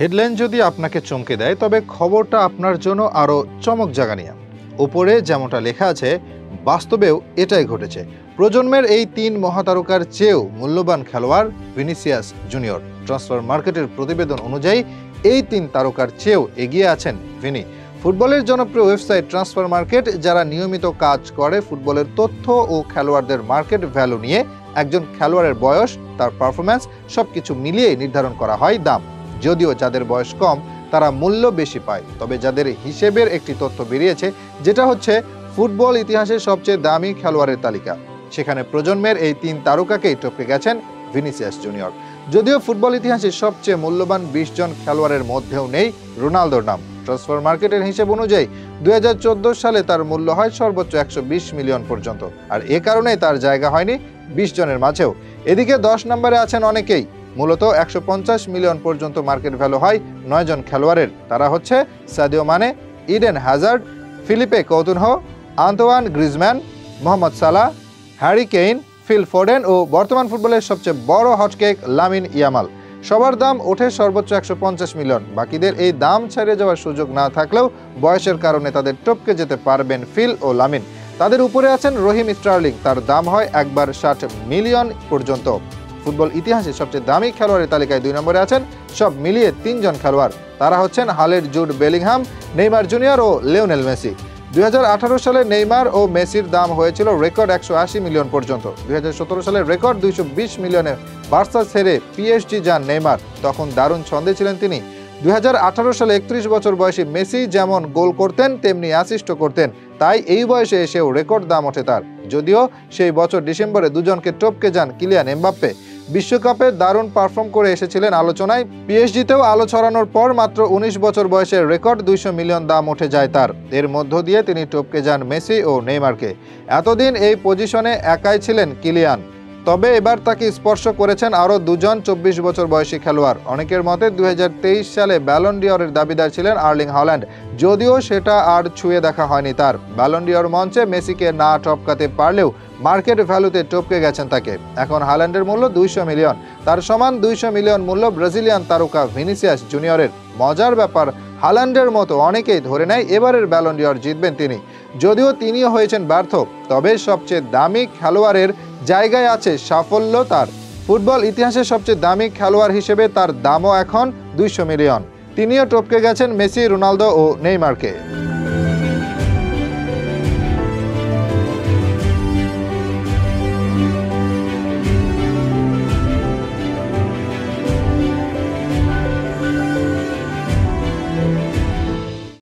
Headline যদি আপনাকে চমকে দেয়, তবে খবরটা আপনার জন্য আরও চমক জাগানিয়া। উপরে যেমনটা লেখা আছে, বাস্তবেও এটাই ঘটেছে। প্রজন্মের এই তিন মহাতারকার চেয়েও মূল্যবান খেলোয়াড় ভিনিসিয়াস জুনিয়র। ট্রান্সফার মার্কেটের প্রতিবেদন অনুযায়ী এই তিন তারকার চেয়েও এগিয়ে আছেন ভিনি। ফুটবলের জনপ্রিয় ওয়েবসাইট ট্রান্সফার মার্কেট, যারা নিয়মিত কাজ করে ফুটবলের তথ্য ও খেলোয়াড়দের মার্কেট ভ্যালু নিয়ে, একজন খেলোয়াড়ের বয়স, তার পারফরম্যান্স সবকিছু মিলিয়ে নির্ধারণ করা হয় দাম। যদিও যাদের বয়স কম তারা মূল্য বেশি পায়, তবে যাদের হিসেবের একটি তথ্য বেরিয়েছে, যেটা হচ্ছে ফুটবল ইতিহাসের সবচেয়ে দামি খেলোয়াড়ের তালিকা, সেখানে প্রজন্মের এই তিন তারকাকেই টপকে গেছেন ভিনিসিয়াস জুনিয়র। যদিও ফুটবল ইতিহাসের সবচেয়ে মূল্যবান 20 জন খেলোয়াড়ের মধ্যেও নেই রোনালদোর নাম। ট্রান্সফার মার্কেটের হিসেব অনুযায়ী 2014 সালে তার মূল্য হয় সর্বোচ্চ 120 মিলিয়ন পর্যন্ত, আর এ কারণেই তার জায়গা হয়নি 20 জনের মাঝেও। এদিকে 10 নম্বরে আছেন অনেকেই, মূলত 150 মিলিয়ন পর্যন্ত মার্কেট ভ্যালু হয় 9 জন খেলোয়াড়ের। তারা হচ্ছে Sadio Mane, Eden Hazard, Philippe Coutinho, Antoine Griezmann, Mohamed Salah, Harry Kane, Phil Foden ও বর্তমান ফুটবলের সবচেয়ে বড় হটকেক লামিন ইয়ামাল। সবার দাম ওঠে সর্বোচ্চ 150 মিলিয়ন। বাকিদের এই দাম ছেড়ে যাওয়ার সুযোগ না থাকলেও বয়সের কারণে তাদের টপকে যেতে পারবেন ফিল ও লামিন। তাদের উপরে আছেন রহিম স্টার্লিং, তার দাম হয় একবার 60 মিলিয়ন পর্যন্ত। ফুটবল ইতিহাসে সবচেয়ে দামি খেলোয়াড়ের তালিকায় 2 নম্বরে আছেন সব মিলিয়ে 3 জন খেলোয়াড়। তারা হচ্ছেন হালের জুড বেলিংহাম, নেইমার জুনিয়র ও লিওনেল মেসি। 2018 সালে নেইমার ও মেসির দাম হয়েছিল রেকর্ড 180 মিলিয়ন পর্যন্ত। 2017 সালে রেকর্ড 220 মিলিয়নে বার্সা ছেড়ে পিএসজি যান নেইমার। তখন দারুণ ছন্দে ছিলেন তিনি। 2018 সালে 31 বছর বয়সী মেসি যেমন গোল করতেন তেমনি অ্যাসিস্টও করতেন, তাই এই বয়সে এসেও রেকর্ড দাম ওঠে তার। যদিও সেই বছর ডিসেম্বরে দুজনকে টপকে যান কিলিয়ান এমবাপ্পে। বিশ্বকাপে দারুণ পারফর্ম করে এসেছিলেন আলোচনায়। পিএসজিতেও আলো ছড়ানোর পর মাত্র 19 বছর বয়সে রেকর্ড 200 মিলিয়ন দাম উঠে যায় তার। এর মধ্য দিয়ে তিনি টপকে যান মেসি ও নেইমারকে। এতদিন এই পজিশনে একাই ছিলেন কিলিয়ান, তবে এবার তাকে স্পর্শ করেছেন আরও দুজন 24 বছর বয়সী খেলোয়াড়। অনেকের মতে 2023 সালে ব্যালন ডিওরের দাবিদার ছিলেন আর্লিং হল্যান্ড, যদিও সেটা আর ছুঁয়ে দেখা হয়নি তার। ব্যালন ডিওর মঞ্চে মেসিকে না টপকাতে পারলেও মার্কেট ভ্যালুতে টপকে গেছেন তাকে। এখন হল্যান্ডের মূল্য 200 মিলিয়ন। তার সমান 200 মিলিয়ন মূল্য ব্রাজিলিয়ান তারকা ভিনিসিয়াস জুনিয়রের। মজার ব্যাপার, হল্যান্ডের মতো অনেকেই ধরে নেয় এবারের ব্যালন ডিওর জিতবেন তিনি। যদিও তিনিও হয়েছেন ব্যর্থ, তবে সবচেয়ে দামি খেলোয়াড়ের জায়গায় আছে সাফল্য তার। ফুটবল ইতিহাসের সবচেয়ে দামি খেলোয়াড় হিসেবে তার দামও এখন 200 মিলিয়ন। তিনিও টপকে গেছেন মেসি, রোনালদো ও নেইমারকে।